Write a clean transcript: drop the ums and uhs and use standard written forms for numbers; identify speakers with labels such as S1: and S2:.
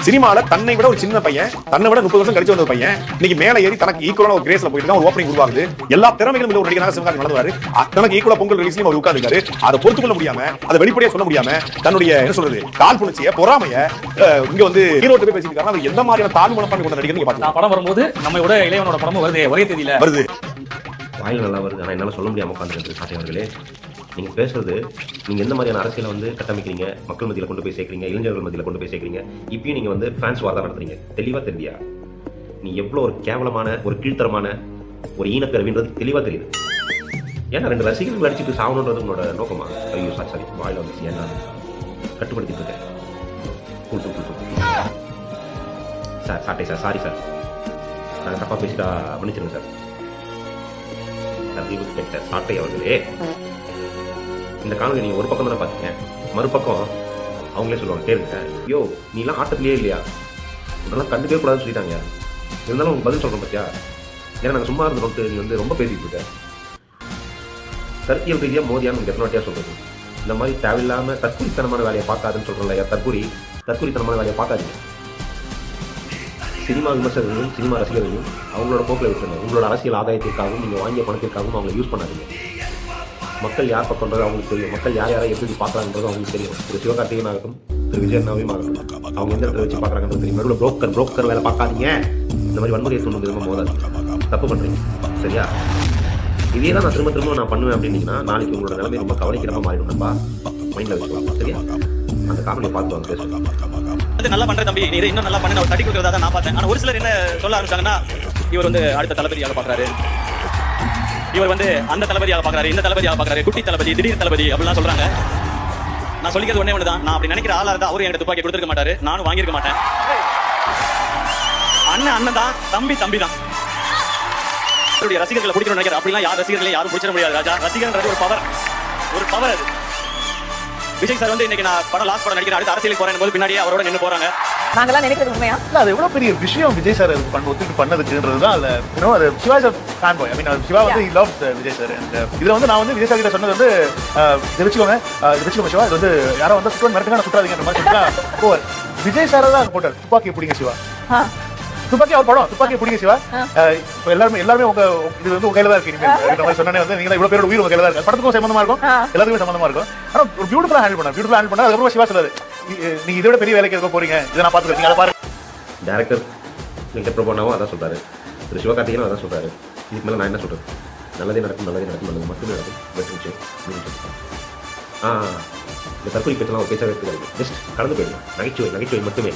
S1: சினிமால தன்னை விட ஒரு சின்ன பையன், தன்னை விட 30 வருஷம் கழிச்சு வந்த பையன் இன்னைக்கு மேல ஏறி தனக்கு ஈக்குவலான ஒரு கிரேஸ்ல போயிட்டு தான் ஒரு ஓப்பனிங் உருவாகுது. எல்லா திறமைகளும் உள்ள ஒரு நடிகராக சிவகார்த்திகேயன் நடந்துவாரு. தனக்கு ஈக்குவலா பொங்கல் ரிலீஸ்லயும் அவர் உட்கார்ந்துருக்காரு. அதை பொறுத்து கொள்ள முடியாம, அதை வெளிப்படையா சொல்ல முடியாம, தன்னுடைய என்ன சொல்றது கால் புணர்ச்சிய பொறாமைய இங்க வந்து ஹீரோட்ட போய் பேசிட்டு அவர் எந்த மாதிரியான தாழ்வு மனப்பான்மை கொண்ட நடிகர் நீங்க பாத்தீங்க.
S2: படம் வரும்போது நம்மளோட இளையவனோட படமும் வருது, ஒரே தேதியில
S1: வருது.
S3: வாயில் நல்லா வருது, ஆனால் என்னால் சொல்ல முடியாமல் உட்காந்துருக்கு சாட்டை அவர்களே. நீங்கள் பேசுறது, நீங்கள் எந்த மாதிரியான அரசியலை வந்து கட்டமைக்கிறீங்க, மக்கள் மத்தியில் கொண்டு போய் சேர்க்குறீங்க, இளைஞர்கள் மத்தியில் கொண்டு போய் சேர்க்குறீங்க. இப்பயும் நீங்கள் வந்து ஃபேன்ஸ் வார் தான் நடத்துறீங்க. தெளிவாக தெரியா நீ எவ்வளோ ஒரு கேவலமான, ஒரு கீழ்த்தரமான ஒரு ஈனப்பிறவின்றது தெளிவாக தெரியுது. ஏன்னா 2 ரசிகர்கள் அடிச்சுட்டு சாகணுன்றது உங்களோட நோக்கமா? ஐயோ சாரி வாயில் வந்துச்சு, ஏன்னா கட்டுப்படுத்திட்டு இருக்கேன். சார் சாட்டை சார், சாரி சார், நாங்கள் தப்பாக பேசிட்டா மன்னிச்சிருங்க சார். அறிவு கெட்ட சாட்டை அவர்களே, இந்த காணொலி நீங்கள் ஒரு பக்கம் தானே பார்த்தீங்க, மறுபக்கம் அவங்களே சொல்லுவாங்க கேளுங்க, ஐயோ நீலாம் ஆட்டத்திலேயே இல்லையா, இதெல்லாம் கண்டுக்கவே கூடாதுன்னு சொல்லிட்டாங்க. இருந்தாலும் உங்களுக்கு பதில் சொல்கிறோம் பார்த்தியா. ஏன்னா நாங்கள் சும்மா இருந்த நோட்டு நீ வந்து ரொம்ப பேசிட்டு இருக்க. கருத்தியல் ரீதியாக மோதியான்னு உங்களுக்கு எத்தனை வாட்டியாக சொல்கிறது. இந்த மாதிரி தேவையில்லாமல் தற்கொலைத்தனமான வேலையை பார்க்காதுன்னு சொல்கிறோம் இல்லையா. தற்கொலைத்தனமான வேலையை பார்க்காதீங்க. சினிமா விமர்சகர்களும் சினிமா ரசிகர்களும் அவங்களோட போக்கில் விட்டுருங்க. உங்களோட அரசியல் ஆதாயத்திற்காகவும் நீங்கள் வாங்கிய பணத்திற்காகவும் அவங்களை யூஸ் பண்ணாதீங்க. மக்கள் யார் பக்கம்ன்றது அவங்களுக்கு தெரியும். மக்கள் யார் யாரை எப்படி பார்க்குறாங்கன்றது அவங்களுக்கு தெரியும். திரு சிவகார்த்திகேயன் ஆகட்டும், திரு விஜய் அண்ணாவையும் ஆகட்டும், அவங்க எந்த இடத்துல வச்சு பார்க்குறாங்கன்றது தெரியும். நடுவில் புரோக்கர் வேலை பார்க்காதீங்க. இந்த மாதிரி வன்முறையை தூண்டும் விதமாக மோதாது, தப்பு பண்ணுறீங்க. சரியா? இதே தான் நான் திரும்ப நான் பண்ணுவேன் அப்படின்னீங்கன்னா நாளைக்கு உங்களோட நிலைமை ரொம்ப கவனிக்கிறமா மாறிடும்ப்பா. மைண்டில் வச்சுக்கலாம். சரியா? அந்த காமெடியை பார்த்து வந்து பேசுவாங்க.
S2: நல்லா பண்ற தம்பி, நீ இன்னும் நல்லா பண்ண தட்டி கொடுக்கறதா நான் பார்த்தேன். ஆனா ஒரு சிலர் என்ன சொல்ல ஆரம்பிச்சாங்கன்னா, இவர் வந்து அடுத்த தளபதியாக பாக்குறாரு, இவர் வந்து அந்த தளபதியாக பாக்குறாரு, இந்த தளபதியாக பாக்குறாரு, குட்டி தளபதி, திடீர் தளபதி அப்படிலாம் சொல்றாங்க. நான் சொல்லிக்கிறது ஒண்ணே ஒண்ணுதான், நான் அப்படி நினைக்கிற ஆளா இருந்தா அவரு எனக்கு துப்பாக்கி கொடுத்துருக்க மாட்டாரு, நானும் வாங்கியிருக்க மாட்டேன். அண்ணன் தான், தம்பி தான். ரசிகர்களை பிடிக்கணும்னு நினைக்கிற அப்படிலாம் யார் ரசிகர்களையும் யாரும் பிடிச்சிட முடியாது ராஜா. ரசிகர்ன்றது ஒரு பவர் அது. விஜய் சார் வந்து இன்னைக்கு நான் படம் லாஸ்ட் படம் நடிக்கிறேன், அடுத்த அரசியலுக்கு போறேன் போது பின்னாடியே அவரோட நின்று போறாங்க.
S4: நாங்கெல்லாம் நினைக்கிறது உண்மையா?
S5: இல்ல, அது எவ்வளவு பெரிய விஷயம் விஜய் சார் ஒத்துட்டு பண்ணதுக்குன்றது தான். அதுல அது சிவா சார் ஃபேன் பாய். ஐ மீன் சிவா வந்து he loves விஜய் சார். இதுல வந்து நான் வந்து விஜய் சார் கிட்ட சொன்னது வந்து வச்சுக்கோங்க சிவா, இது வந்து யாரோ வந்து சுற்றுவன் மிரட்டுங்க, சுற்றாதீங்கன்ற மாதிரி சொல்லிட்டா போவார். விஜய் சார் தான் போட்டார், துப்பாக்கி பிடிங்க சிவா, துப்பாக்கி அவர் படம், துப்பாக்கி பிடிங்க சிவா. எல்லாருமே உங்க இது வந்து உங்க கையில தான் இருக்கு. இந்த மாதிரி சொன்னே வந்து நீங்க இவ்வளவு பேரோட உயிர் உங்க கையில தான் இருக்கு. படத்துக்கும் சம்பந்தமா இருக்கும், எல்லாத்துக்குமே சம்பந்தமா இருக்கும். ஆனா ஒரு பியூட்டிஃபுல்லா ஹேண்டில் பண்ணா அதுக்கப்புறம் சிவா சொல்றாரு, நீங்க இதை விட பெரிய வேலைக்கு இருக்க போறீங்க, இதை நான் பாத்துக்கிறேன், அதை பாருங்க.
S3: டேரக்டர் வெங்கட் பிரபுனாவும் அதான் சொல்றாரு, திரு சிவகார்த்திகேயனும் அதான் சொல்றாரு. இதுக்கு மேலே நான் என்ன சொல்றது? நல்லதே நடக்கும், நல்லது மட்டுமே நடக்கும். வெற்றி இந்த தற்கொலை பேச்செல்லாம் ஒரு பேச்சாக எடுத்துக்காது. ஜஸ்ட் கடந்து போயிடலாம். நகைச்சுவை மட்டுமே.